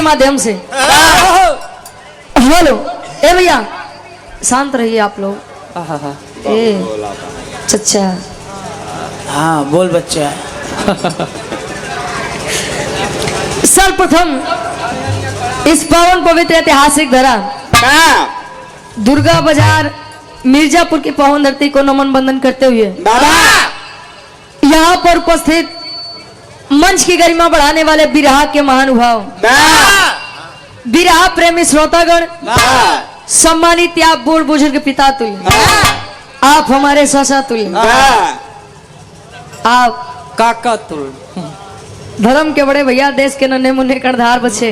माध्यम से। हेलो ए भैया शांत रहिए आप लोग। ए चचा हाँ बोल बच्चा। सर्वप्रथम इस पावन पवित्र ऐतिहासिक धरा दुर्गा बाजार मिर्जापुर की पावन धरती को नमन बंदन करते हुए यहाँ पर उपस्थित मंच की गरिमा बढ़ाने वाले बिरहा के महानुभाव, बिरहा प्रेमी श्रोतागण, सम्मानित आप बूढ़ बुजुर्ग पिता तुल्य, आप हमारे चाचा तुल्य, आप काका तुल, धर्म के बड़े भैया, देश के नन्हे मुन्ने कर्णधार बच्चे,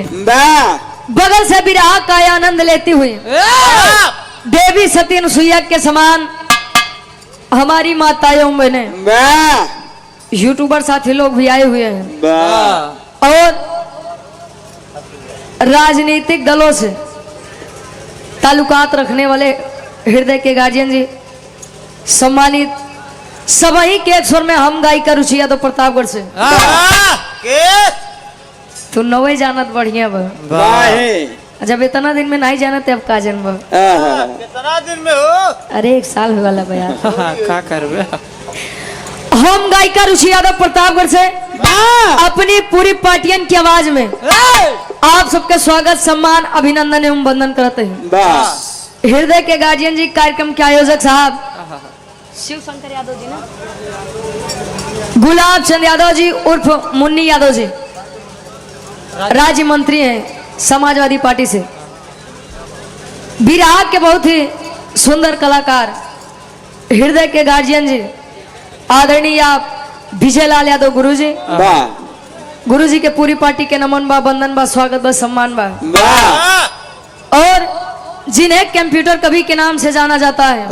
बगल से बिरहा का आनंद लेती हुई देवी सती अनुसुईया के समान हमारी माताएं बहने, यूट्यूबर साथी लोग भी आए हुए हैं और राजनीतिक दलों से ताल्लुकात रखने वाले हृदय के गार्जियन जी, सम्मानित सभी के एक स्वर में हम गायिका रुचि यादव प्रतापगढ़ से। तू नवे जानत बढ़िया बा, जब इतना दिन में नहीं जानत अब का जन्म कितना दिन में हो? अरे 1 साल हो गया भैया। का करबे? हम गायिका रुचि यादव प्रतापगढ़ से अपनी पूरी पार्टियन की आवाज में आप सबके स्वागत, सम्मान, अभिनंदन एवं वंदन करते हैं। हृदय के गार्जियन जी, कार्यक्रम के आयोजक साहब शिव शंकर यादव जी ना, गुलाब चंद यादव जी उर्फ मुन्नी यादव जी, राज्य मंत्री हैं समाजवादी पार्टी से। बिरहा के बहुत ही सुंदर कलाकार हृदय के गार्जियन जी, आदरणीय आप विजय लाल यादव गुरुजी, गुरुजी के पूरी पार्टी के नमन बा, वंदन बा, स्वागत बा, सम्मान बा। और जिन्हें कंप्यूटर कवि के नाम से जाना जाता है,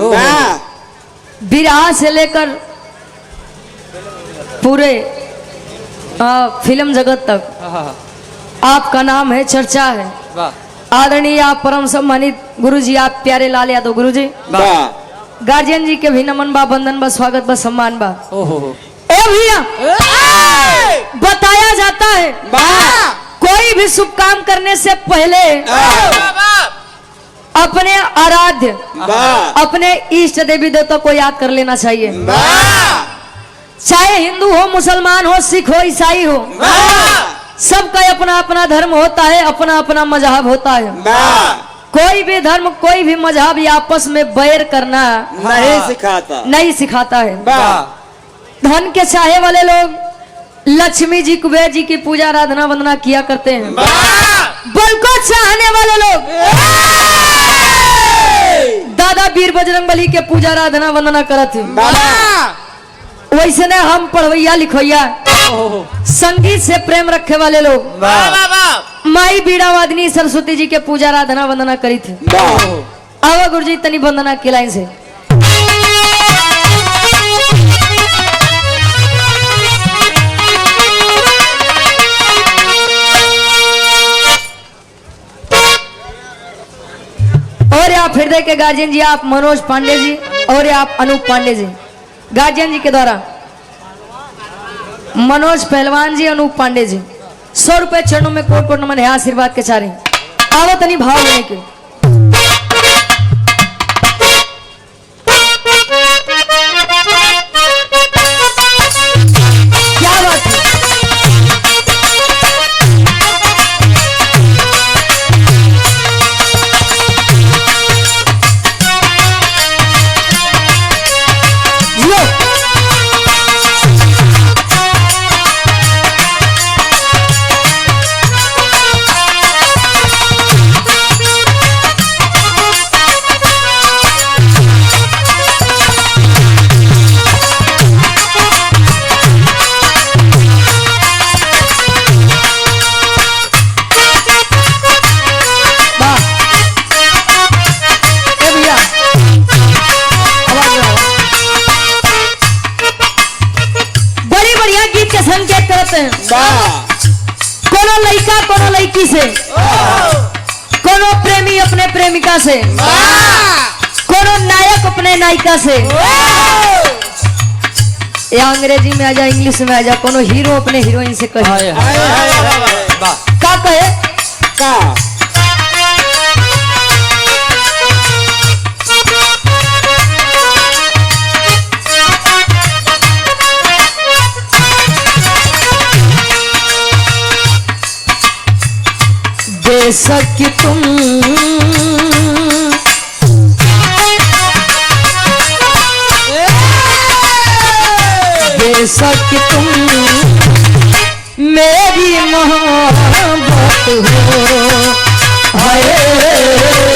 बिरहा से लेकर पूरे फिल्म जगत तक आपका नाम है, चर्चा है। आदरणीय आप परम सम्मानित गुरुजी, आप प्यारे लाल यादव गुरुजी, गार्जियन जी के भी नमन बा, वंदन बा, स्वागत बा, सम्मान बा। ए भैया, बताया जाता है कोई भी शुभ काम करने से पहले अपने आराध्य, अपने इष्ट देवी देवता को याद कर लेना चाहिए। चाहे हिंदू हो, मुसलमान हो, सिख हो, ईसाई हो, सबका अपना अपना धर्म होता है, अपना अपना मजहब होता है। कोई भी धर्म, कोई भी मजहब आपस में बैर करना नहीं सिखाता है। धन के चाहे वाले लोग लक्ष्मी जी, कुबेर जी की पूजा आराधना वंदना किया करते हैं। बल को चाहने वाले लोग दादा वीर बजरंगबली के पूजा आराधना वंदना करते हैं। वैसे ने हम पढ़वैया लिखवैया, संगीत से प्रेम रखे वाले लोग माई बीड़ा वादनी सरस्वती जी के पूजा आराधना वंदना करी थे। आवा गुरुजी तनी वंदना की लाइन से। और आप हृदय के गार्जियन जी, आप मनोज पांडे जी और आप अनूप पांडे जी, गार्जियन जी के द्वारा मनोज पहलवान जी, अनूप पांडे जी, 100 रुपए चरणों में कोट कोट नमन है, आशीर्वाद के चारे। आवत नहीं भाव लेने के। क्या बात है? कोनो लड़का कोनो लड़की से, कोनो प्रेमी अपने प्रेमिका से, कोनो नायक अपने नायिका से, या अंग्रेजी में आ जा, इंग्लिश में आ जा, कोनो हीरो अपने हीरोइन से कहे। क्या कहे? का बेशक तुम बेशक तुम मेरी मोहब्बत हो हाय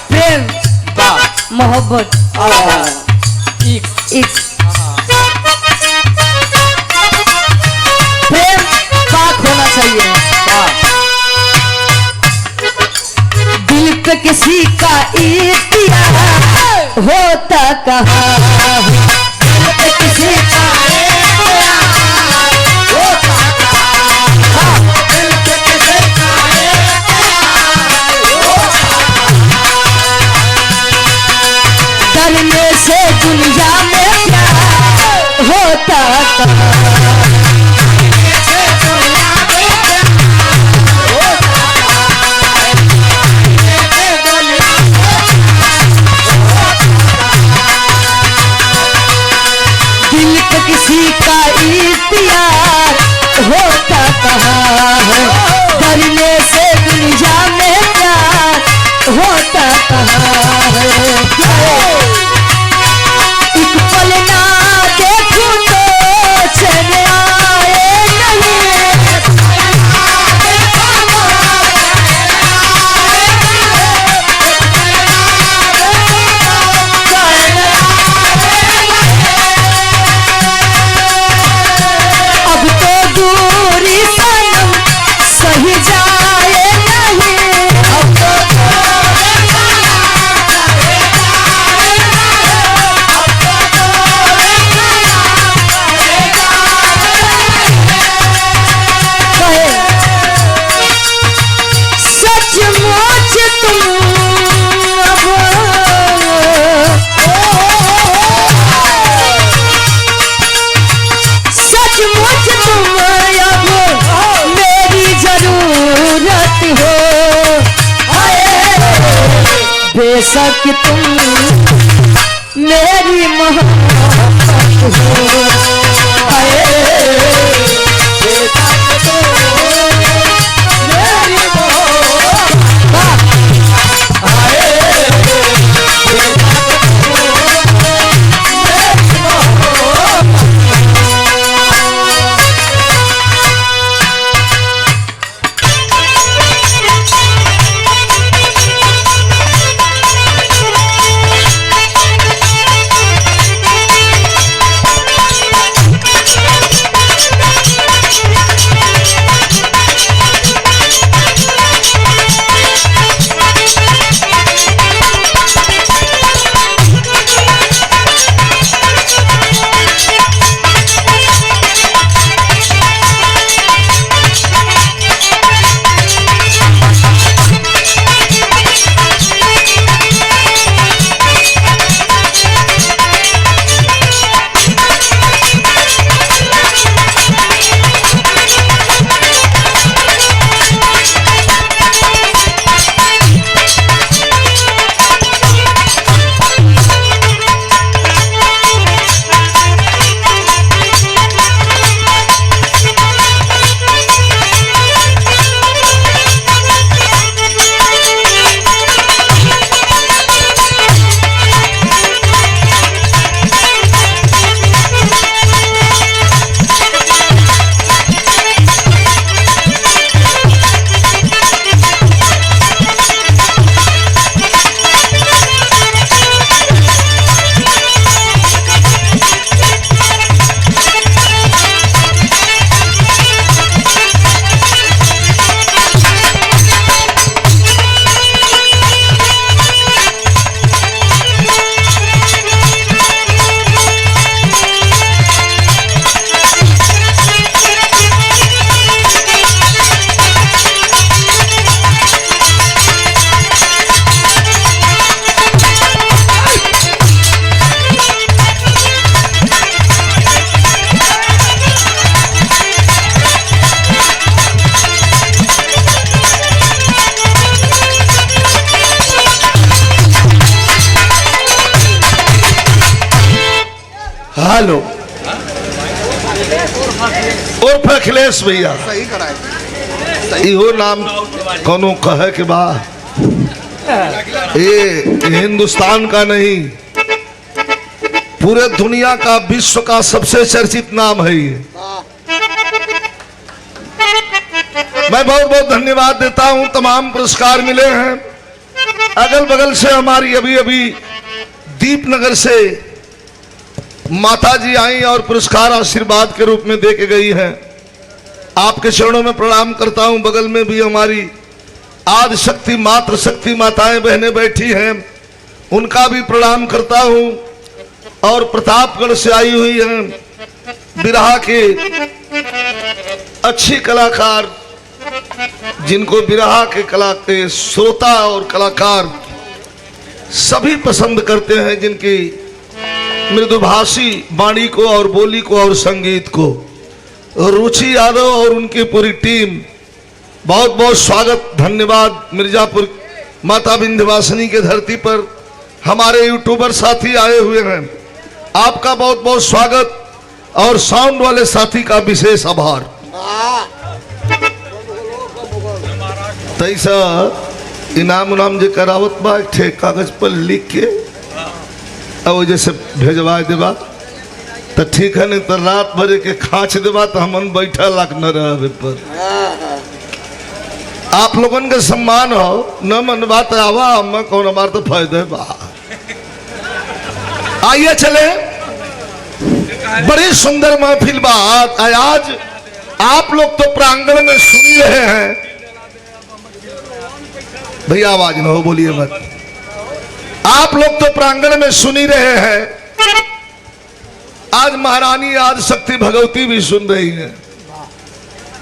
प्रेम मोहब्बत प्रेम पाक होना चाहिए। दिल पे किसी का इख्तियार होता कहाँ दिल पे किसी का डरने से दुनिया में प्यार होता दिल पे किसी का इख्तियार होता कहाँ है डरने से दुनिया में प्यार होता कहाँ है। एक पल ना देखूं तो चैन आए नहीं अब तो दूरी सनम सही जाए नहीं अब तो सचमुच तुम सचमुच तुम अब मेरी जरूरत हो बेशक तुम मेरी मोहब्बत हो लो उर्फ अखिलेश भैया इहो नाम कोनो कहे के बा ये हिंदुस्तान का नहीं पूरे दुनिया का विश्व का सबसे चर्चित नाम है ये। मैं बहुत बहुत धन्यवाद देता हूं। तमाम पुरस्कार मिले हैं। अगल बगल से हमारी अभी अभी दीपनगर से माता जी आई और पुरस्कार आशीर्वाद के रूप में दे के गई है। आपके चरणों में प्रणाम करता हूं। बगल में भी हमारी आदि शक्ति मातृ शक्ति माताएं बहनें बैठी हैं, उनका भी प्रणाम करता हूं। और प्रतापगढ़ से आई हुई हैं बिरहा के अच्छी कलाकार, जिनको बिरहा के कला के श्रोता और कलाकार सभी पसंद करते हैं, जिनकी मृदुभाषी वाणी को और बोली को और संगीत को। रुचि यादव और उनकी पूरी टीम, बहुत बहुत स्वागत, धन्यवाद। मिर्जापुर माता विंध्यवासिनी के धरती पर हमारे यूट्यूबर साथी आए हुए हैं, आपका बहुत बहुत स्वागत। और साउंड वाले साथी का विशेष आभार। तैसा इनाम उनाम जो करावत बा एक ठे कागज पर लिख के अब जैसे भेजवा देवा तो ठीक है, नहीं तो रात भरे के खाँच देवा तो हमन बैठा लाख न रहे पर। आप लोगन के सम्मान हो न मन बात आवा, हम कौन हमार तो फायदे बा। आइए चले, बड़ी सुंदर महफिल बात। आज आप लोग तो प्रांगण में सुन रहे हैं, भैया आवाज न हो बोलिए मत। आप लोग तो प्रांगण में सुन ही रहे हैं, आज महारानी आदि शक्ति भगवती भी सुन रही है।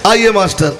आइए मास्टर।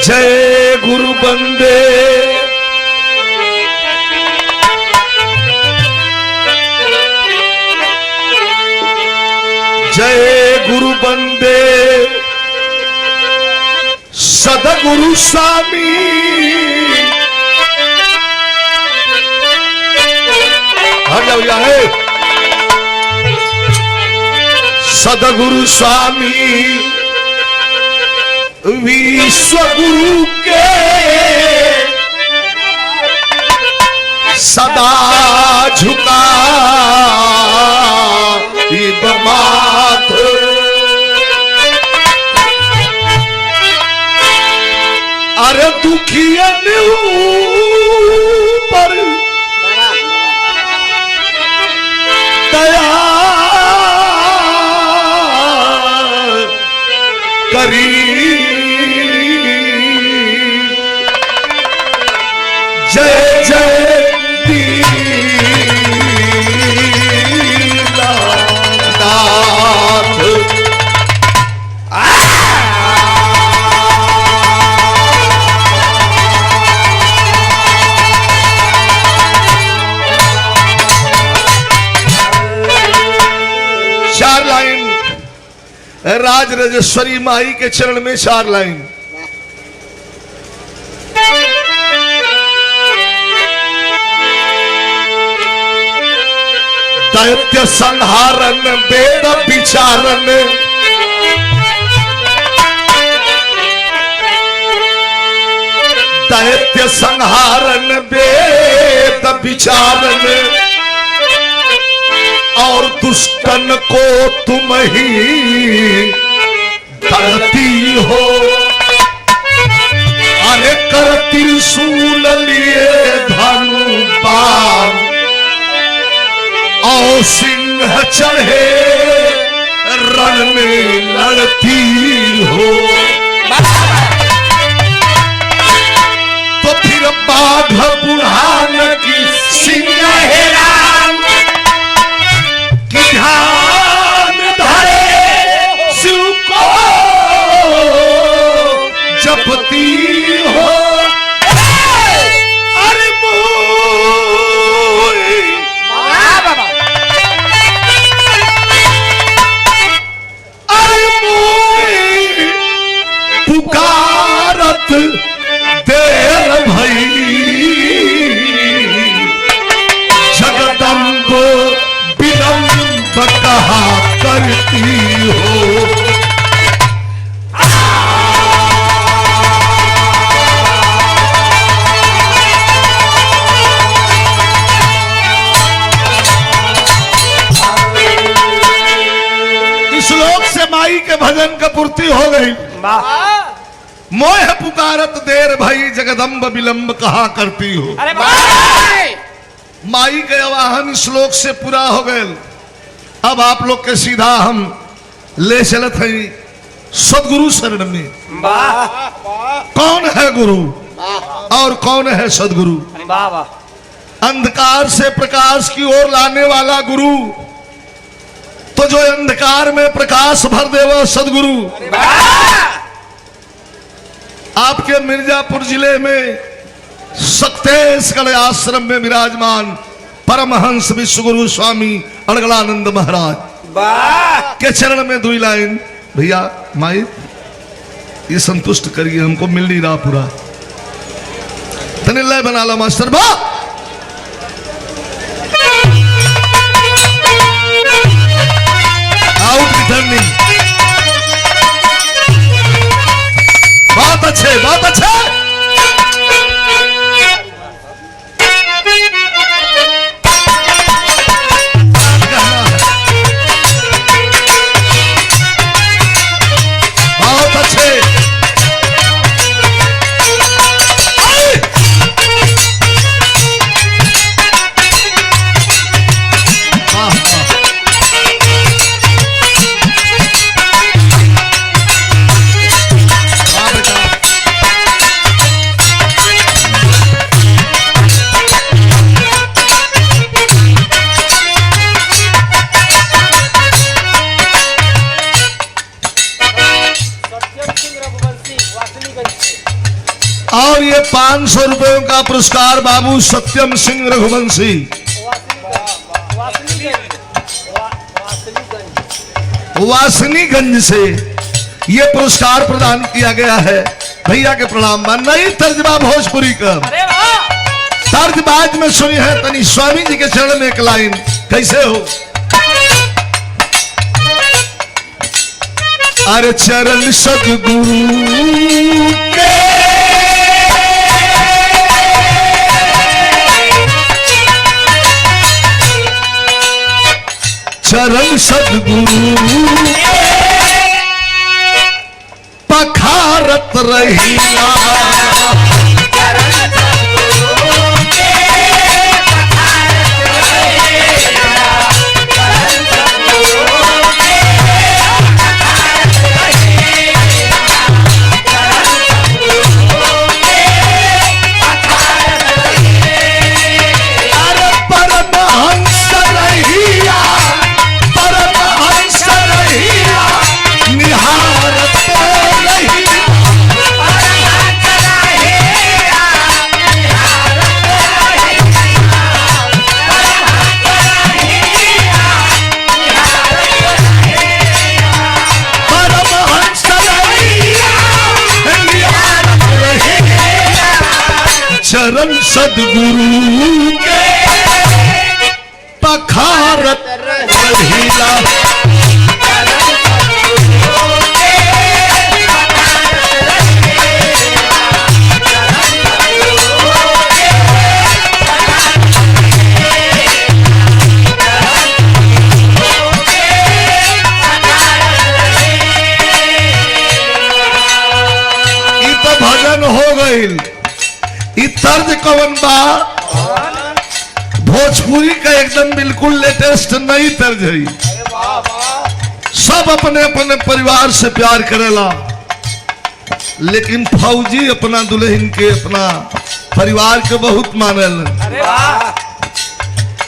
जय गुरु बंदे जय गुरु बंदे सदगुरु स्वामी हट जाओ यहाँ है सदगुरु स्वामी विश्व गुरु के सदा झुका माथ अरे दुखियन पर दया करी जय जय चार लाइन राज राजेश्वरी माई के चरण में 4 लाइन। दैत्य संहारन वेद विचारन, दैत्य संहारन वेद विचारन, और दुष्टन को तुम ही धरती हो। अरे कर त्रिशूल लिए धनु बाण, और सिंह चढ़े रण में लड़ती हो। तो फिर बाघ बुढ़ान की सिंह हैरान, कि ध्यान धरे शिव को जपती हो। अरे मोई, अरे मोई पुकारत देर भई, जगदम्ब विलंब कहा करती हो। इस श्लोक से माई के भजन का पूर्ति हो गई। मोह पुकारत देर भई, जगदम्ब विलंब कहा करती हो। अरे भाई माई के आवाहन श्लोक से पूरा हो गए। अब आप लोग के सीधा हम ले चलत हैं सदगुरु शरण में। कौन है गुरु और कौन है सदगुरु? अंधकार से प्रकाश की ओर लाने वाला गुरु, तो जो अंधकार में प्रकाश भर दे वो सदगुरु। आपके मिर्जापुर जिले में सक्तेशगढ़ आश्रम में विराजमान परमहंस विश्वगुरु स्वामी अड़गड़ानंद महाराज के चरण में 2 लाइन। भैया माई ये संतुष्ट करिए, हमको मिल नहीं रहा पूरा, तने लय बना ला मास्टर बा। आउट रिटर्न नहीं। बहुत अच्छे, बहुत अच्छे। बहुत अच्छे। और ये 500 रुपयों का पुरस्कार बाबू सत्यम सिंह रघुवंशी, वासनीगंज से ये पुरस्कार प्रदान किया गया है। भैया के प्रणाम। नई तर्जमा भोजपुरी का तर्जबाज में सुनी है तनी स्वामी जी के चरण में एक लाइन कैसे हो। अरे चरण सदगुरु के चरण सदगुरु पखारत रहिया, चरण सदगुरु के बखारत रहीला। ई तो भजन हो गईल। ई तर्ज कवन बा? भोजपुरी का एकदम बिल्कुल लेटेस्ट नई तर्ज है। सब अपने अपने परिवार से प्यार करेला, लेकिन फौजी अपना दुल्हन के अपना परिवार के बहुत मानेल।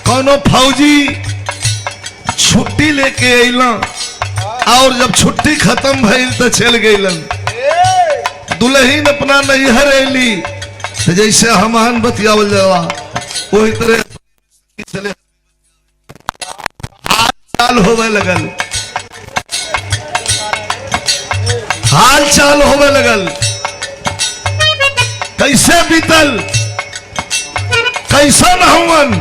कौनो फौजी छुट्टी लेके अइला और जब छुट्टी खत्म भइल तो चल गइलन। दुल्हन अपना नैहर अली तो जैसे हमहन बतियावल जाला वही तरह चले हाल चाल होवे लगल, हाल चाल होवे लगल। कैसे बीतल कैसन हवन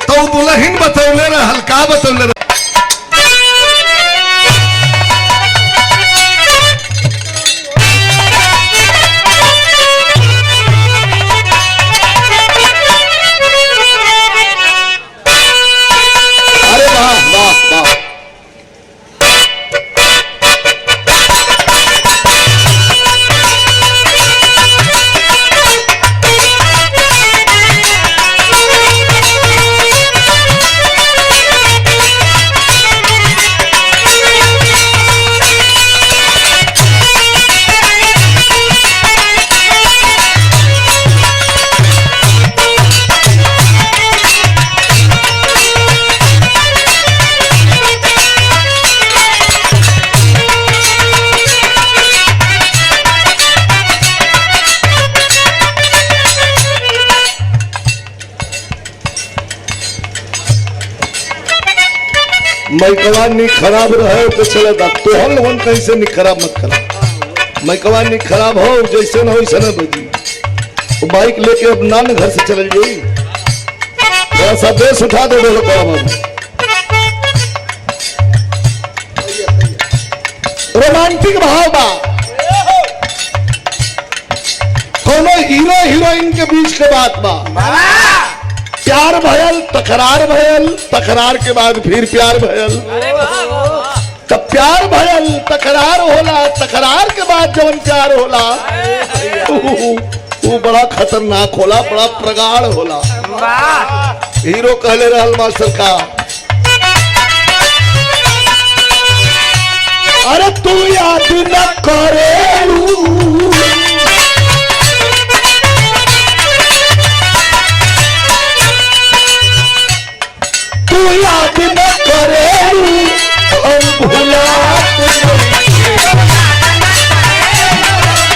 तो दुल्हन बतौले रहल। का बतौले रहल? मैकवा नहीं खराब रहे तो चलेगा, तो हम लोगन कहीं से नहीं खराब मत करा। मैकवा नहीं खराब हो जैसे ना वैसे ना बजी। तो बाइक लेके अब नान घर से चल जाई, थोड़ा सा बेस उठा दो बोलो बाबू। रोमांटिक भाव बा, कोनो हीरो हीरोइन के बीच के बात बा। प्यार भयल, तकरार भयल, तकरार के बाद फिर प्यार भयल। तब प्यार भयल, तकरार होला, तकरार के बाद जवन प्यार होला वो बड़ा खतरनाक होला, बड़ा प्रगाढ़ होला। हीरो कहले रहल मास्टर का, अरे तू याद न करेलू तू याद न करेलू हम भुलात नहीं,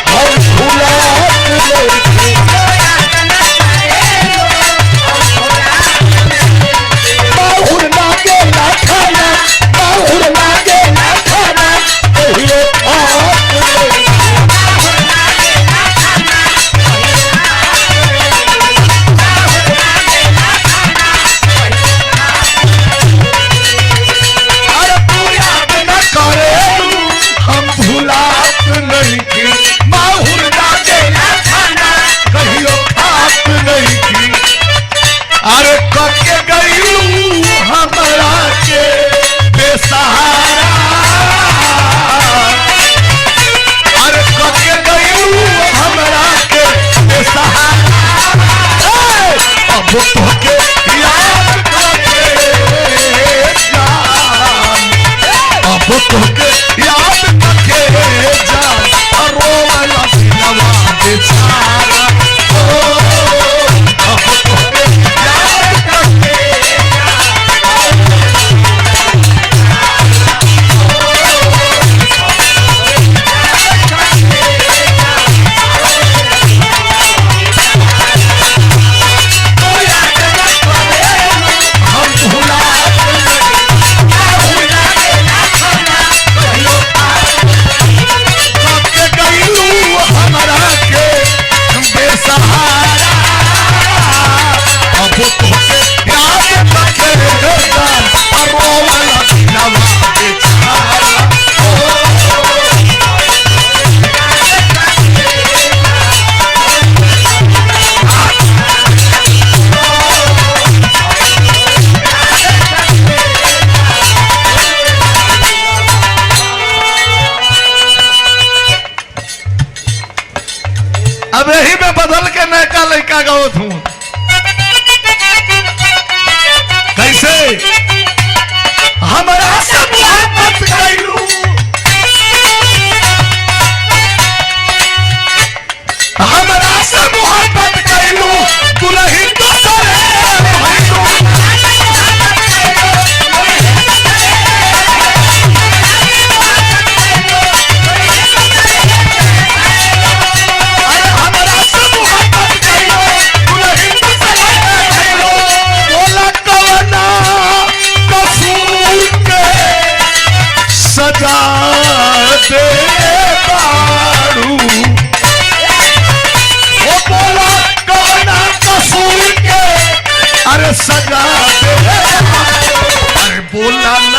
हम भुलात नहीं। बाहुर लागे ना खाना, बाहुर लागे ना खाना, कहिए खात नहीं। अरे तू याद न करेलू सजा दे। अरे बोला ना